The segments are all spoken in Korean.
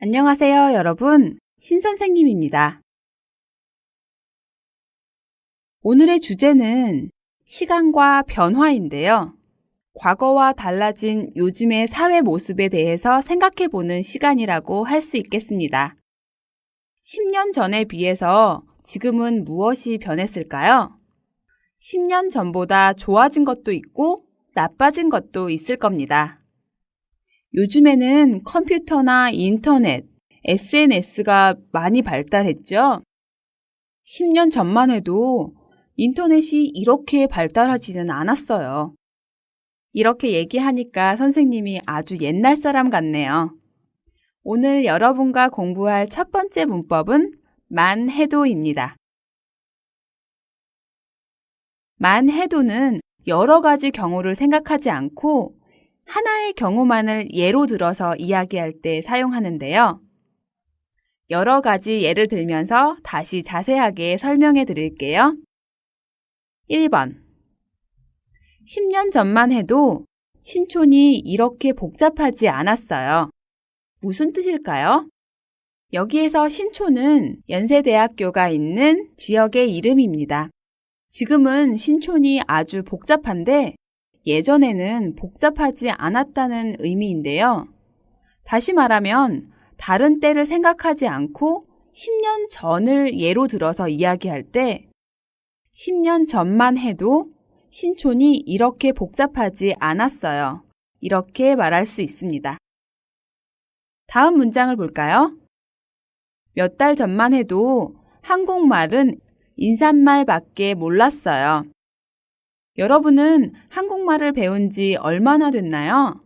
안녕하세요, 여러분. 신선생님입니다. 오늘의 주제는 시간과 변화인데요. 과거와 달라진 요즘의 사회 모습에 대해서 생각해보는 시간이라고 할 수 있겠습니다. 10년 전에 비해서 지금은 무엇이 변했을까요? 10년 전보다 좋아진 것도 있고 나빠진 것도 있을 겁니다. 요즘에는 컴퓨터나 인터넷, SNS가 많이 발달했죠? 10년 전만 해도 인터넷이 이렇게 발달하지는 않았어요. 이렇게 얘기하니까 선생님이 아주 옛날 사람 같네요. 오늘 여러분과 공부할 첫 번째 문법은 만해도입니다. 만해도는 여러 가지 경우를 생각하지 않고 하나의 경우만을 예로 들어서 이야기할 때 사용하는데요. 여러 가지 예를 들면서 다시 자세하게 설명해 드릴게요. 1번. 10년 전만 해도 신촌이 이렇게 복잡하지 않았어요. 무슨 뜻일까요? 여기에서 신촌은 연세대학교가 있는 지역의 이름입니다. 지금은 신촌이 아주 복잡한데 예전에는 복잡하지 않았다는 의미인데요. 다시 말하면 다른 때를 생각하지 않고 10년 전을 예로 들어서 이야기할 때 10년 전만 해도 신촌이 이렇게 복잡하지 않았어요. 이렇게 말할 수 있습니다. 다음 문장을 볼까요? 몇 달 전만 해도 한국말은 인사말밖에 몰랐어요. 여러분은 한국말을 배운 지 얼마나 됐나요?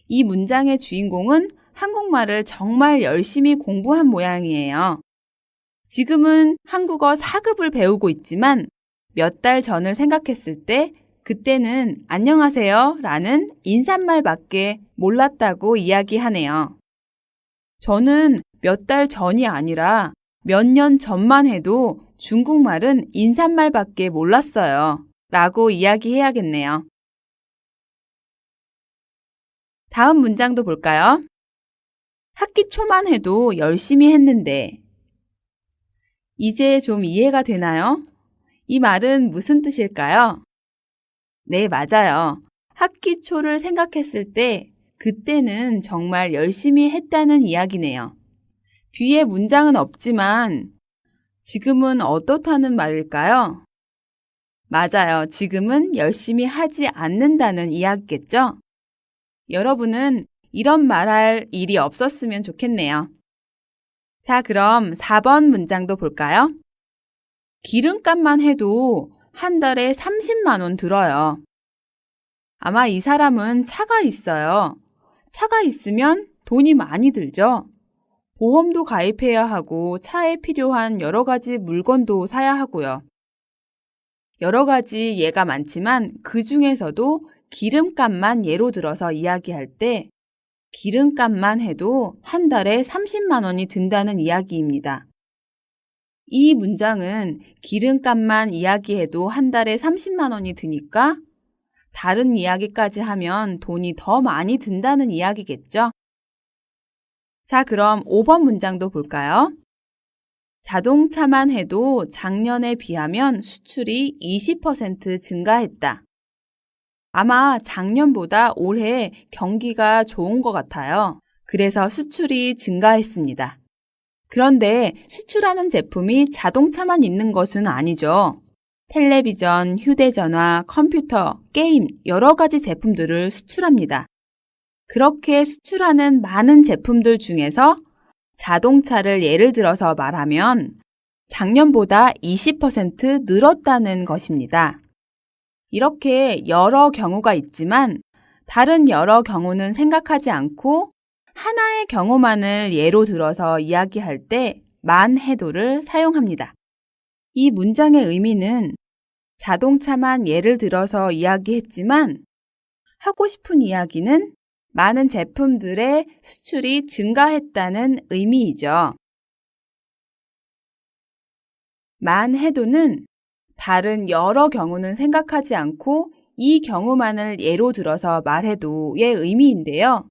이 문장의 주인공은 한국말을 정말 열심히 공부한 모양이에요. 지금은 한국어 4급을 배우고 있지만 몇 달 전을 생각했을 때 그때는 안녕하세요 라는 인사말밖에 몰랐다고 이야기하네요. 저는 몇 달 전이 아니라 몇 년 전만 해도 중국말은 인사말밖에 몰랐어요. 라고 이야기해야겠네요. 다음 문장도 볼까요? 학기 초만 해도 열심히 했는데 이제 좀 이해가 되나요? 이 말은 무슨 뜻일까요? 네, 맞아요. 학기 초를 생각했을 때 그때는 정말 열심히 했다는 이야기네요. 뒤에 문장은 없지만 지금은 어떻다는 말일까요? 맞아요. 지금은 열심히 하지 않는다는 이야기겠죠? 여러분은 이런 말할 일이 없었으면 좋겠네요. 자, 그럼 4번 문장도 볼까요? 기름값만 해도 한 달에 30만 원 들어요. 아마 이 사람은 차가 있어요. 차가 있으면 돈이 많이 들죠? 보험도 가입해야 하고 차에 필요한 여러 가지 물건도 사야 하고요. 여러 가지 예가 많지만 그 중에서도 기름값만 예로 들어서 이야기할 때 기름값만 해도 한 달에 30만 원이 든다는 이야기입니다. 이 문장은 기름값만 이야기해도 한 달에 30만 원이 드니까 다른 이야기까지 하면 돈이 더 많이 든다는 이야기겠죠? 자, 그럼 5번 문장도 볼까요? 자동차만 해도 작년에 비하면 수출이 20% 증가했다. 아마 작년보다 올해 경기가 좋은 것 같아요. 그래서 수출이 증가했습니다. 그런데 수출하는 제품이 자동차만 있는 것은 아니죠. 텔레비전, 휴대전화, 컴퓨터, 게임, 여러 가지 제품들을 수출합니다. 그렇게 수출하는 많은 제품들 중에서 자동차를 예를 들어서 말하면 작년보다 20% 늘었다는 것입니다. 이렇게 여러 경우가 있지만 다른 여러 경우는 생각하지 않고 하나의 경우만을 예로 들어서 이야기할 때 만해도를 사용합니다. 이 문장의 의미는 자동차만 예를 들어서 이야기했지만 하고 싶은 이야기는 많은 제품들의 수출이 증가했다는 의미이죠. 만해도는 다른 여러 경우는 생각하지 않고 이 경우만을 예로 들어서 말해도의 의미인데요.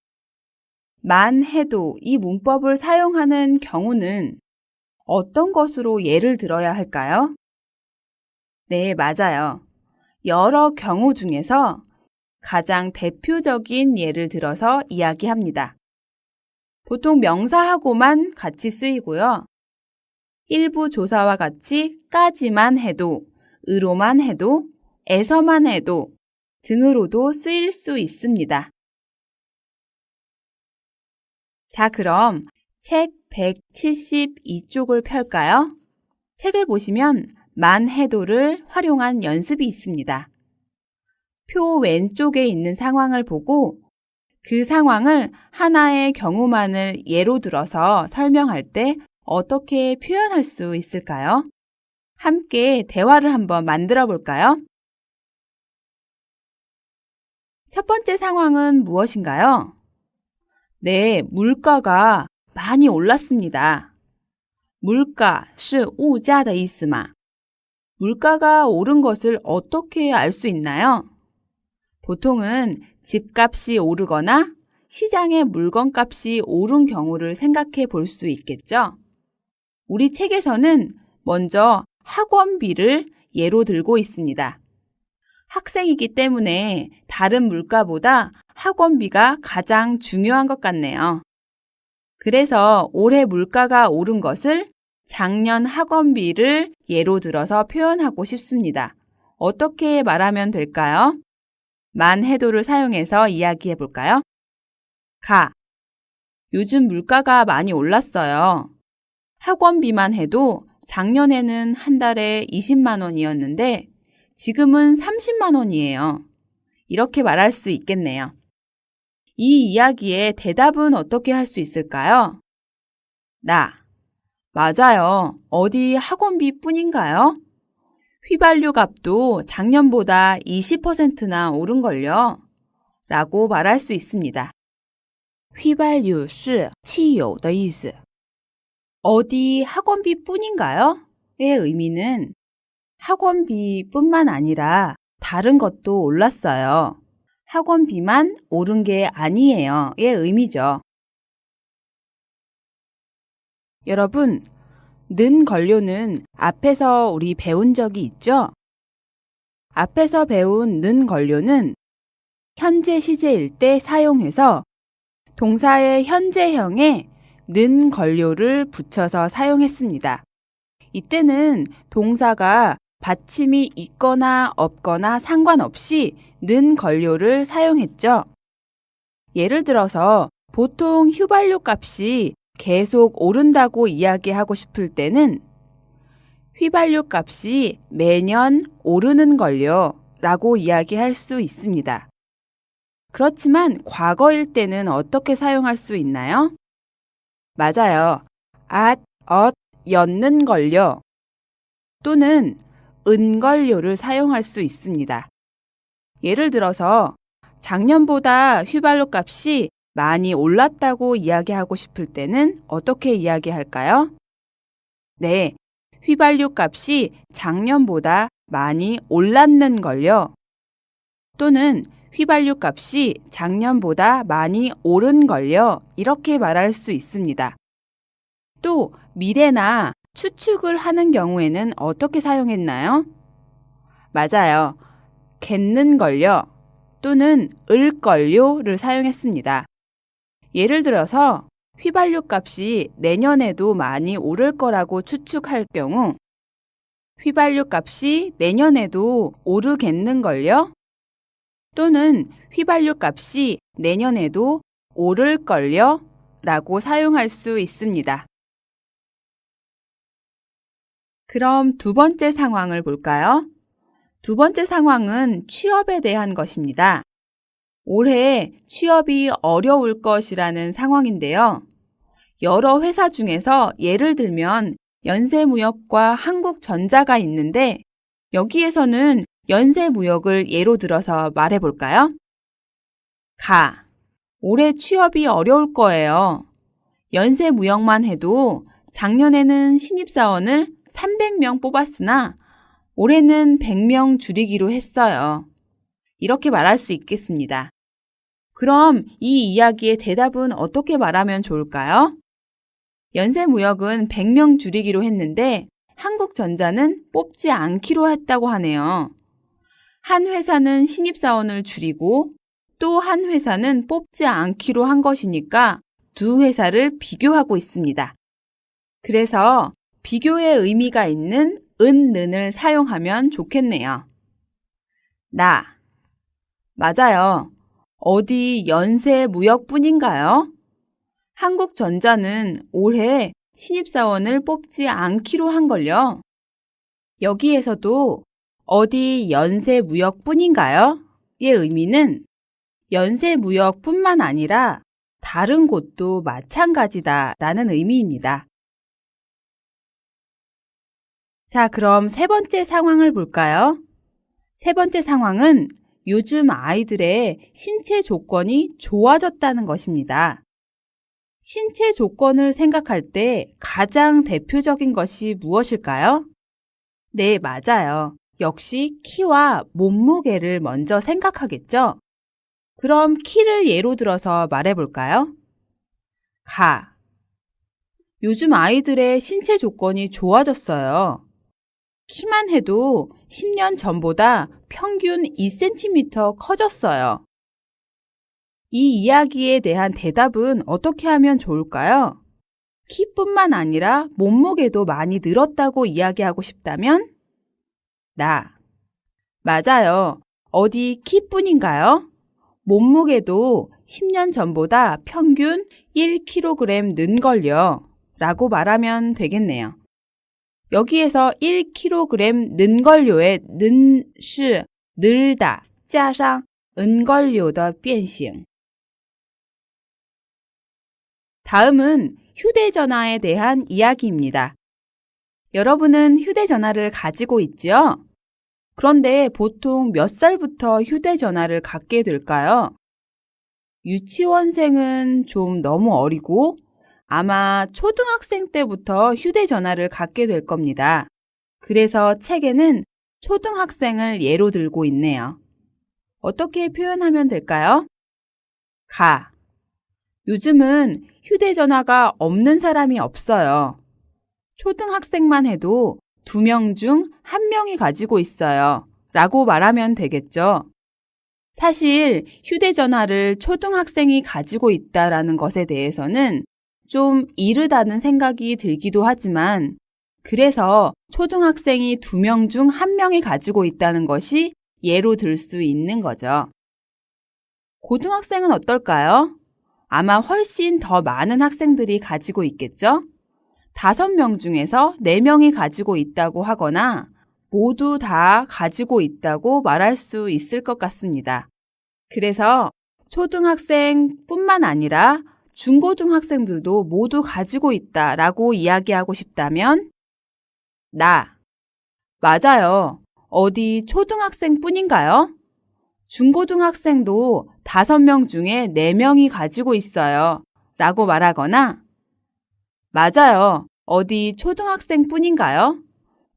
만 해도 이 문법을 사용하는 경우는 어떤 것으로 예를 들어야 할까요? 네, 맞아요. 여러 경우 중에서 가장 대표적인 예를 들어서 이야기합니다. 보통 명사하고만 같이 쓰이고요. 일부 조사와 같이 까지만 해도, 으로만 해도, 에서만 해도 등으로도 쓰일 수 있습니다. 자, 그럼 책 172쪽을 펼까요? 책을 보시면 만 해도를 활용한 연습이 있습니다. 표 왼쪽에 있는 상황을 보고 그 상황을 하나의 경우만을 예로 들어서 설명할 때 어떻게 표현할 수 있을까요? 함께 대화를 한번 만들어 볼까요? 첫 번째 상황은 무엇인가요? 네, 물가가 많이 올랐습니다. 물가, 是物价的意思嘛? 물가가 오른 것을 어떻게 알 수 있나요? 보통은 집값이 오르거나 시장의 물건값이 오른 경우를 생각해 볼 수 있겠죠? 우리 책에서는 먼저 학원비를 예로 들고 있습니다. 학생이기 때문에 다른 물가보다 학원비가 가장 중요한 것 같네요. 그래서 올해 물가가 오른 것을 작년 학원비를 예로 들어서 표현하고 싶습니다. 어떻게 말하면 될까요? 만 해도를 사용해서 이야기해 볼까요? 가. 요즘 물가가 많이 올랐어요. 학원비만 해도 작년에는 한 달에 20만 원이었는데 지금은 30만 원이에요. 이렇게 말할 수 있겠네요. 이 이야기의 대답은 어떻게 할 수 있을까요? 나. 맞아요. 어디 학원비 뿐인가요? 휘발유 값도 작년보다 20%나 오른걸요. 라고 말할 수 있습니다. 휘발유 是汽油的意思. 어디 학원비 뿐인가요? 의 의미는 학원비뿐만 아니라 다른 것도 올랐어요. 학원비만 오른 게 아니에요. 의 의미죠. 여러분, 는 관료는 앞에서 우리 배운 적이 있죠? 앞에서 배운 는 관료는 현재 시제일 때 사용해서 동사의 현재형에 는 관료를 붙여서 사용했습니다. 이때는 동사가 받침이 있거나 없거나 상관없이 는 관료를 사용했죠. 예를 들어서 보통 휘발유 값이 계속 오른다고 이야기하고 싶을 때는 휘발유 값이 매년 오르는 걸요 라고 이야기할 수 있습니다. 그렇지만 과거일 때는 어떻게 사용할 수 있나요? 맞아요. at, 였는 걸요 또는 은걸요를 사용할 수 있습니다. 예를 들어서 작년보다 휘발유 값이 많이 올랐다고 이야기하고 싶을 때는 어떻게 이야기할까요? 네, 휘발유 값이 작년보다 많이 올랐는 걸요. 또는 휘발유 값이 작년보다 많이 오른 걸요. 이렇게 말할 수 있습니다. 또 미래나 추측을 하는 경우에는 어떻게 사용했나요? 맞아요. 겠는 걸요. 또는 을 걸요를 사용했습니다. 예를 들어서 휘발유 값이 내년에도 많이 오를 거라고 추측할 경우 휘발유 값이 내년에도 오르겠는걸요? 또는 휘발유 값이 내년에도 오를걸요? 라고 사용할 수 있습니다. 그럼 두 번째 상황을 볼까요? 두 번째 상황은 취업에 대한 것입니다. 올해 취업이 어려울 것이라는 상황인데요. 여러 회사 중에서 예를 들면 연세무역과 한국전자가 있는데 여기에서는 연세무역을 예로 들어서 말해볼까요? 가. 올해 취업이 어려울 거예요. 연세무역만 해도 작년에는 신입사원을 300명 뽑았으나 올해는 100명 줄이기로 했어요. 이렇게 말할 수 있겠습니다. 그럼 이 이야기의 대답은 어떻게 말하면 좋을까요? 연세무역은 100명 줄이기로 했는데 한국전자는 뽑지 않기로 했다고 하네요. 한 회사는 신입사원을 줄이고 또 한 회사는 뽑지 않기로 한 것이니까 두 회사를 비교하고 있습니다. 그래서 비교의 의미가 있는 은는을 사용하면 좋겠네요. 나. 맞아요. 어디 연세무역뿐인가요? 한국전자는 올해 신입사원을 뽑지 않기로 한걸요. 여기에서도 어디 연세무역뿐인가요? 의 의미는 연세무역뿐만 아니라 다른 곳도 마찬가지다 라는 의미입니다. 자, 그럼 세 번째 상황을 볼까요? 세 번째 상황은 요즘 아이들의 신체 조건이 좋아졌다는 것입니다. 신체 조건을 생각할 때 가장 대표적인 것이 무엇일까요? 네, 맞아요. 역시 키와 몸무게를 먼저 생각하겠죠? 그럼 키를 예로 들어서 말해볼까요? 가. 요즘 아이들의 신체 조건이 좋아졌어요. 키만 해도 10년 전보다 평균 2cm 커졌어요. 이 이야기에 대한 대답은 어떻게 하면 좋을까요? 키뿐만 아니라 몸무게도 많이 늘었다고 이야기하고 싶다면? 나. 맞아요. 어디 키뿐인가요? 몸무게도 10년 전보다 평균 1kg 는걸요. 라고 말하면 되겠네요. 여기에서 1kg 는걸요의 는是 늘다, 加上 은걸요의 变形. 다음은 휴대전화에 대한 이야기입니다. 여러분은 휴대전화를 가지고 있지요? 그런데 보통 몇 살부터 휴대전화를 갖게 될까요? 유치원생은 좀 너무 어리고 아마 초등학생 때부터 휴대전화를 갖게 될 겁니다. 그래서 책에는 초등학생을 예로 들고 있네요. 어떻게 표현하면 될까요? 가. 요즘은 휴대전화가 없는 사람이 없어요. 초등학생만 해도 2명 중 1명이 가지고 있어요. 라고 말하면 되겠죠. 사실 휴대전화를 초등학생이 가지고 있다라는 것에 대해서는 좀 이르다는 생각이 들기도 하지만 그래서 초등학생이 2명 중 1명이 가지고 있다는 것이 예로 들 수 있는 거죠. 고등학생은 어떨까요? 아마 훨씬 더 많은 학생들이 가지고 있겠죠? 5명 중에서 4명이 가지고 있다고 하거나 모두 다 가지고 있다고 말할 수 있을 것 같습니다. 그래서 초등학생뿐만 아니라 중고등학생들도 모두 가지고 있다라고 이야기하고 싶다면 나. 맞아요. 어디 초등학생뿐인가요? 중고등학생도 5명 중에 4명이 가지고 있어요. 라고 말하거나 맞아요. 어디 초등학생뿐인가요?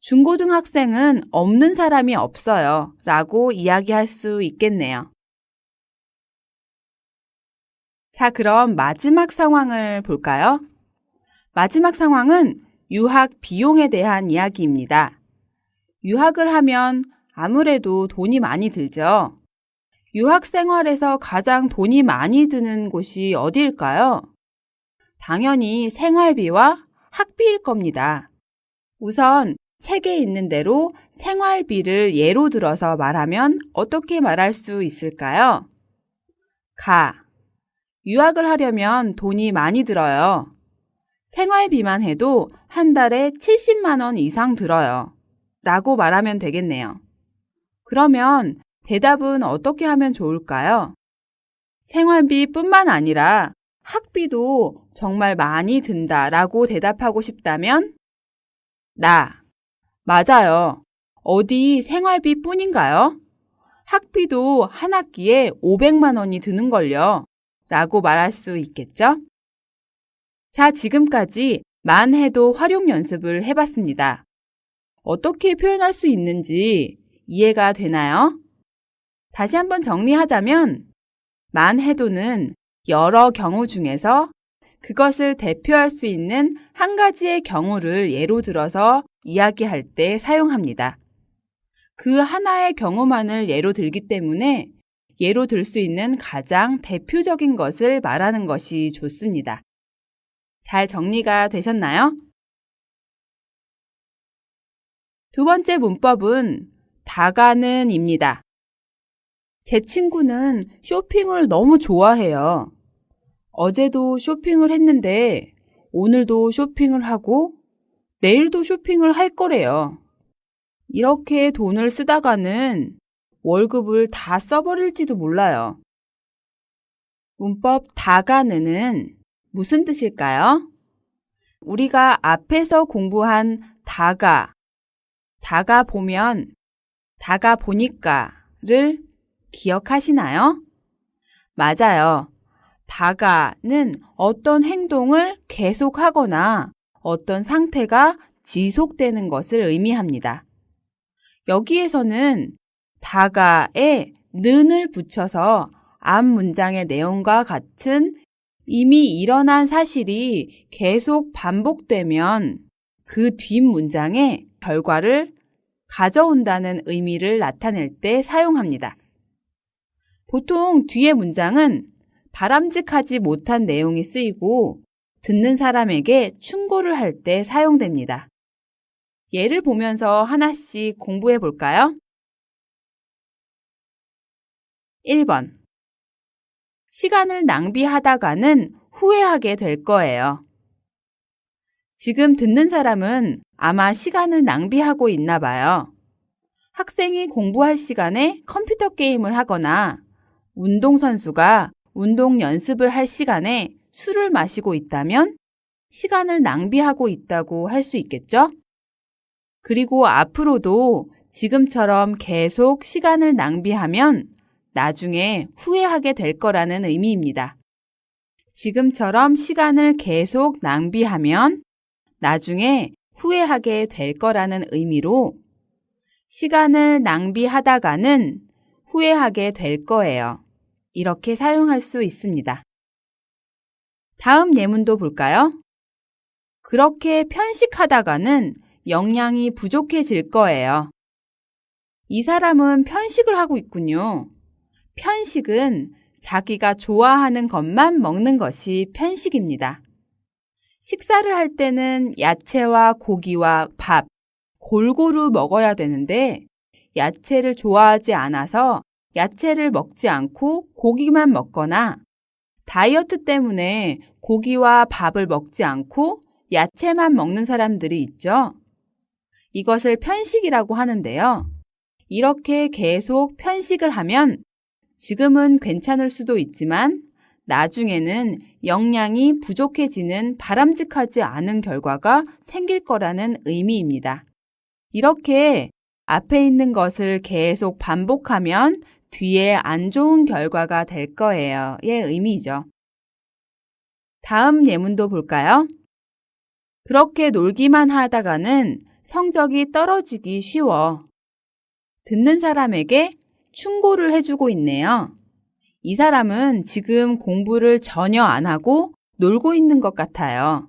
중고등학생은 없는 사람이 없어요. 라고 이야기할 수 있겠네요. 자, 그럼 마지막 상황을 볼까요? 마지막 상황은 유학 비용에 대한 이야기입니다. 유학을 하면 아무래도 돈이 많이 들죠. 유학 생활에서 가장 돈이 많이 드는 곳이 어디일까요? 당연히 생활비와 학비일 겁니다. 우선 책에 있는 대로 생활비를 예로 들어서 말하면 어떻게 말할 수 있을까요? 가. 유학을 하려면 돈이 많이 들어요. 생활비만 해도 한 달에 70만 원 이상 들어요. 라고 말하면 되겠네요. 그러면 대답은 어떻게 하면 좋을까요? 생활비뿐만 아니라 학비도 정말 많이 든다라고 대답하고 싶다면 나. 맞아요. 어디 생활비뿐인가요? 학비도 한 학기에 500만 원이 드는걸요. 라고 말할 수 있겠죠? 자, 지금까지 만해도 활용 연습을 해봤습니다. 어떻게 표현할 수 있는지 이해가 되나요? 다시 한번 정리하자면 만해도는 여러 경우 중에서 그것을 대표할 수 있는 한 가지의 경우를 예로 들어서 이야기할 때 사용합니다. 그 하나의 경우만을 예로 들기 때문에 예로 들 수 있는 가장 대표적인 것을 말하는 것이 좋습니다. 잘 정리가 되셨나요? 두 번째 문법은 다가는입니다. 제 친구는 쇼핑을 너무 좋아해요. 어제도 쇼핑을 했는데 오늘도 쇼핑을 하고 내일도 쇼핑을 할 거래요. 이렇게 돈을 쓰다가는 월급을 다 써버릴지도 몰라요. 문법 다가는은 무슨 뜻일까요? 우리가 앞에서 공부한 다가 보면, 다가 보니까를 기억하시나요? 맞아요. 다가는 어떤 행동을 계속하거나 어떤 상태가 지속되는 것을 의미합니다. 여기에서는 다가에 는을 붙여서 앞 문장의 내용과 같은 이미 일어난 사실이 계속 반복되면 그 뒷 문장의 결과를 가져온다는 의미를 나타낼 때 사용합니다. 보통 뒤의 문장은 바람직하지 못한 내용이 쓰이고 듣는 사람에게 충고를 할 때 사용됩니다. 예를 보면서 하나씩 공부해 볼까요? 1번. 시간을 낭비하다가는 후회하게 될 거예요. 지금 듣는 사람은 아마 시간을 낭비하고 있나 봐요. 학생이 공부할 시간에 컴퓨터 게임을 하거나 운동선수가 운동 연습을 할 시간에 술을 마시고 있다면 시간을 낭비하고 있다고 할 수 있겠죠? 그리고 앞으로도 지금처럼 계속 시간을 낭비하면 나중에 후회하게 될 거라는 의미입니다. 지금처럼 시간을 계속 낭비하면 나중에 후회하게 될 거라는 의미로 시간을 낭비하다가는 후회하게 될 거예요. 이렇게 사용할 수 있습니다. 다음 예문도 볼까요? 그렇게 편식하다가는 영양이 부족해질 거예요. 이 사람은 편식을 하고 있군요. 편식은 자기가 좋아하는 것만 먹는 것이 편식입니다. 식사를 할 때는 야채와 고기와 밥 골고루 먹어야 되는데 야채를 좋아하지 않아서 야채를 먹지 않고 고기만 먹거나 다이어트 때문에 고기와 밥을 먹지 않고 야채만 먹는 사람들이 있죠. 이것을 편식이라고 하는데요. 이렇게 계속 편식을 하면 지금은 괜찮을 수도 있지만 나중에는 영양이 부족해지는 바람직하지 않은 결과가 생길 거라는 의미입니다. 이렇게 앞에 있는 것을 계속 반복하면 뒤에 안 좋은 결과가 될 거예요. 의 의미죠. 다음 예문도 볼까요? 그렇게 놀기만 하다가는 성적이 떨어지기 쉬워. 듣는 사람에게 충고를 해주고 있네요. 이 사람은 지금 공부를 전혀 안 하고 놀고 있는 것 같아요.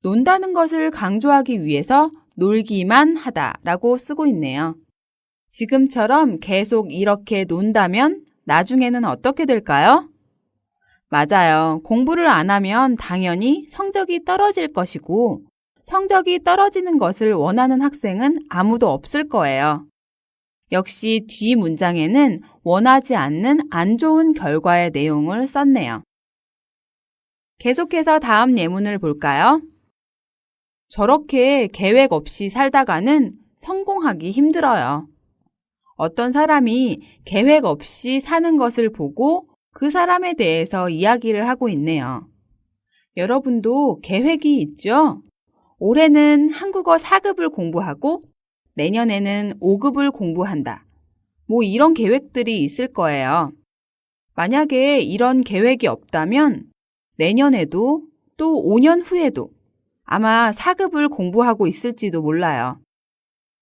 논다는 것을 강조하기 위해서 놀기만 하다라고 쓰고 있네요. 지금처럼 계속 이렇게 논다면 나중에는 어떻게 될까요? 맞아요. 공부를 안 하면 당연히 성적이 떨어질 것이고 성적이 떨어지는 것을 원하는 학생은 아무도 없을 거예요. 역시 뒤 문장에는 원하지 않는 안 좋은 결과의 내용을 썼네요. 계속해서 다음 예문을 볼까요? 저렇게 계획 없이 살다가는 성공하기 힘들어요. 어떤 사람이 계획 없이 사는 것을 보고 그 사람에 대해서 이야기를 하고 있네요. 여러분도 계획이 있죠? 올해는 한국어 4급을 공부하고 내년에는 5급을 공부한다. 이런 계획들이 있을 거예요. 만약에 이런 계획이 없다면 내년에도 또 5년 후에도 아마 4급을 공부하고 있을지도 몰라요.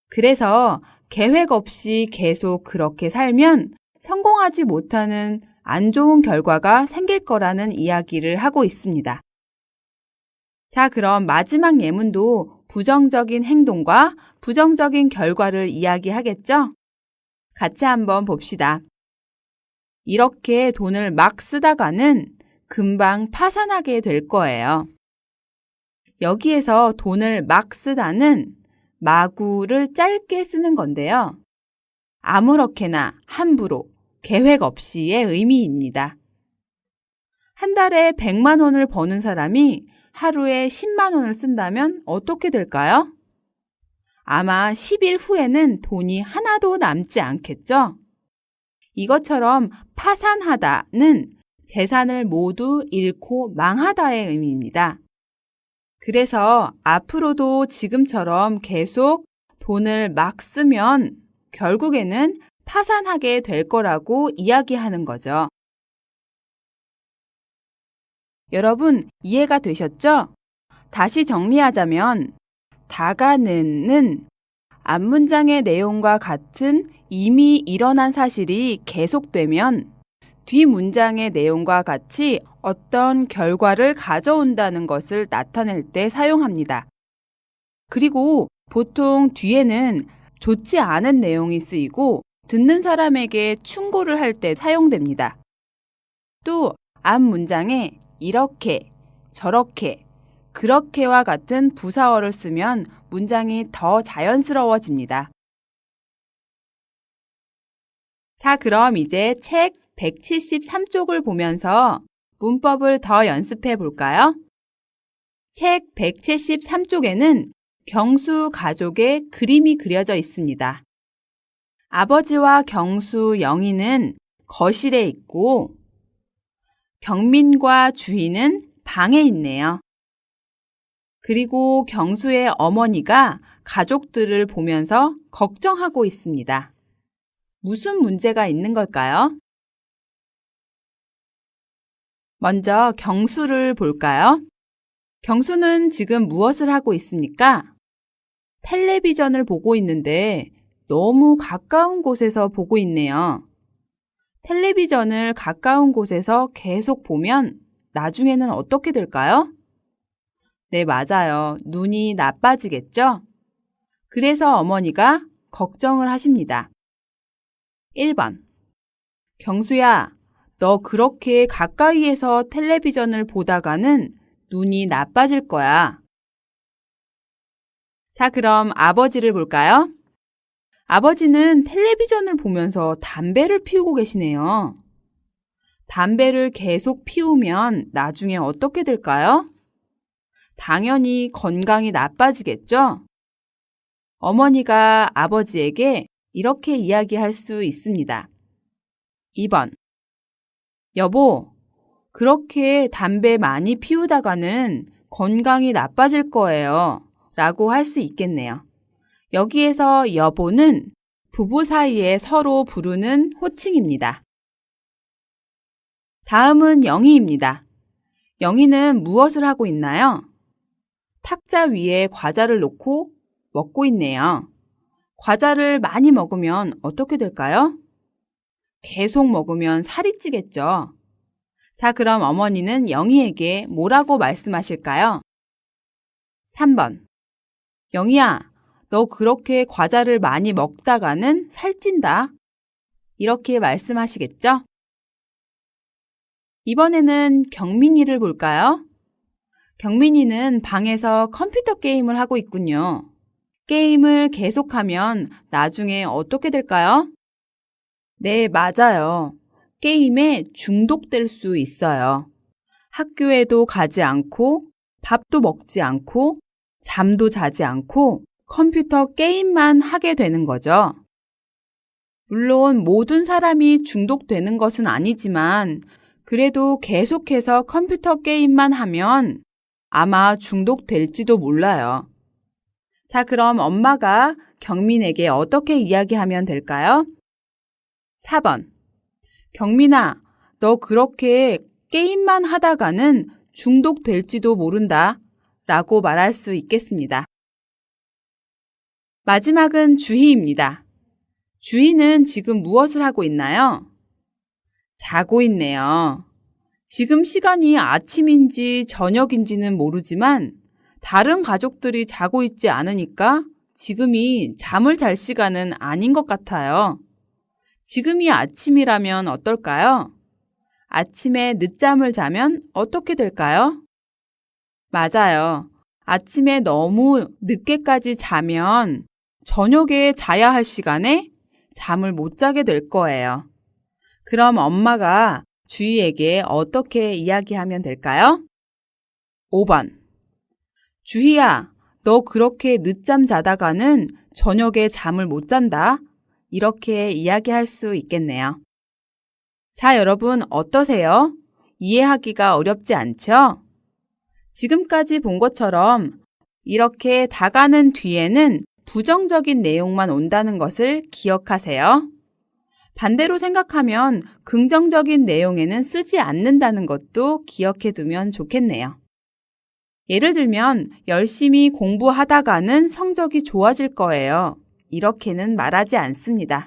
그래서 계획 없이 계속 그렇게 살면 성공하지 못하는 안 좋은 결과가 생길 거라는 이야기를 하고 있습니다. 자, 그럼 마지막 예문도 부정적인 행동과 부정적인 결과를 이야기하겠죠? 같이 한번 봅시다. 이렇게 돈을 막 쓰다가는 금방 파산하게 될 거예요. 여기에서 돈을 막 쓰다는 마구를 짧게 쓰는 건데요. 아무렇게나 함부로 계획 없이의 의미입니다. 한 달에 100만 원을 버는 사람이 하루에 10만 원을 쓴다면 어떻게 될까요? 아마 10일 후에는 돈이 하나도 남지 않겠죠? 이것처럼 파산하다는 재산을 모두 잃고 망하다의 의미입니다. 그래서 앞으로도 지금처럼 계속 돈을 막 쓰면 결국에는 파산하게 될 거라고 이야기하는 거죠. 여러분, 이해가 되셨죠? 다시 정리하자면 다가는는 앞문장의 내용과 같은 이미 일어난 사실이 계속되면 뒷문장의 내용과 같이 어떤 결과를 가져온다는 것을 나타낼 때 사용합니다. 그리고 보통 뒤에는 좋지 않은 내용이 쓰이고 듣는 사람에게 충고를 할 때 사용됩니다. 또 앞문장에 이렇게, 저렇게, 그렇게와 같은 부사어를 쓰면 문장이 더 자연스러워집니다. 자, 그럼 이제 책 173쪽을 보면서 문법을 더 연습해 볼까요? 책 173쪽에는 경수 가족의 그림이 그려져 있습니다. 아버지와 경수 영희는 거실에 있고 경민과 주희는 방에 있네요. 그리고 경수의 어머니가 가족들을 보면서 걱정하고 있습니다. 무슨 문제가 있는 걸까요? 먼저 경수를 볼까요? 경수는 지금 무엇을 하고 있습니까? 텔레비전을 보고 있는데 너무 가까운 곳에서 보고 있네요. 텔레비전을 가까운 곳에서 계속 보면 나중에는 어떻게 될까요? 네, 맞아요. 눈이 나빠지겠죠? 그래서 어머니가 걱정을 하십니다. 1번. 경수야, 너 그렇게 가까이에서 텔레비전을 보다가는 눈이 나빠질 거야. 자, 그럼 아버지를 볼까요? 아버지는 텔레비전을 보면서 담배를 피우고 계시네요. 담배를 계속 피우면 나중에 어떻게 될까요? 당연히 건강이 나빠지겠죠? 어머니가 아버지에게 이렇게 이야기할 수 있습니다. 2번. 여보, 그렇게 담배 많이 피우다가는 건강이 나빠질 거예요. 라고 할 수 있겠네요. 여기에서 여보는 부부 사이에 서로 부르는 호칭입니다. 다음은 영희입니다. 영희는 무엇을 하고 있나요? 탁자 위에 과자를 놓고 먹고 있네요. 과자를 많이 먹으면 어떻게 될까요? 계속 먹으면 살이 찌겠죠. 자, 그럼 어머니는 영희에게 뭐라고 말씀하실까요? 3번. 영희야, 너 그렇게 과자를 많이 먹다가는 살찐다. 이렇게 말씀하시겠죠? 이번에는 경민이를 볼까요? 경민이는 방에서 컴퓨터 게임을 하고 있군요. 게임을 계속하면 나중에 어떻게 될까요? 네, 맞아요. 게임에 중독될 수 있어요. 학교에도 가지 않고, 밥도 먹지 않고, 잠도 자지 않고, 컴퓨터 게임만 하게 되는 거죠. 물론 모든 사람이 중독되는 것은 아니지만, 그래도 계속해서 컴퓨터 게임만 하면 아마 중독될지도 몰라요. 자, 그럼 엄마가 경민에게 어떻게 이야기하면 될까요? 4번. 경민아, 너 그렇게 게임만 하다가는 중독될지도 모른다. 라고 말할 수 있겠습니다. 마지막은 주희입니다. 주희는 지금 무엇을 하고 있나요? 자고 있네요. 지금 시간이 아침인지 저녁인지는 모르지만 다른 가족들이 자고 있지 않으니까 지금이 잠을 잘 시간은 아닌 것 같아요. 지금이 아침이라면 어떨까요? 아침에 늦잠을 자면 어떻게 될까요? 맞아요. 아침에 너무 늦게까지 자면 저녁에 자야 할 시간에 잠을 못 자게 될 거예요. 그럼 엄마가 주희에게 어떻게 이야기하면 될까요? 5번. 주희야, 너 그렇게 늦잠 자다가는 저녁에 잠을 못 잔다. 이렇게 이야기할 수 있겠네요. 자, 여러분 어떠세요? 이해하기가 어렵지 않죠? 지금까지 본 것처럼 이렇게 다가는 뒤에는 부정적인 내용만 온다는 것을 기억하세요. 반대로 생각하면 긍정적인 내용에는 쓰지 않는다는 것도 기억해 두면 좋겠네요. 예를 들면 열심히 공부하다가는 성적이 좋아질 거예요. 이렇게는 말하지 않습니다.